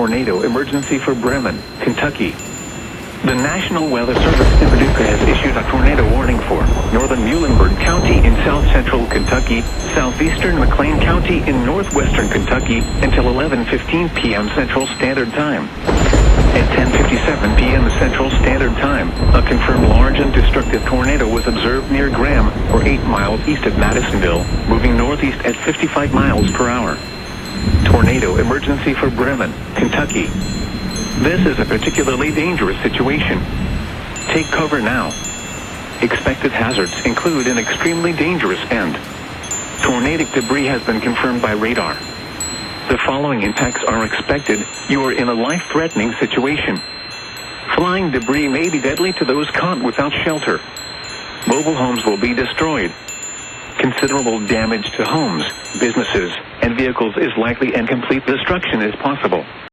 tornado emergency for Bremen, Kentucky. The National Weather Service in Paducah has issued a tornado warning for northern Muhlenberg County in south-central Kentucky, southeastern McLean County in northwestern Kentucky until 11:15 p.m. Central Standard Time. At 10:57 p.m. Central Standard Time, a confirmed large and destructive tornado was observed near Graham, or 8 miles east of Madisonville, moving northeast at 55 miles per hour. Tornado emergency for Bremen, Kentucky. This is a particularly dangerous situation. Take cover now. Expected hazards include an extremely dangerous and tornadic debris has been confirmed by radar. The following impacts are expected. You are in a life-threatening situation. Flying debris may be deadly to those caught without shelter. Mobile homes will be destroyed. Considerable damage to homes, businesses, and vehicles is likely and complete destruction is possible.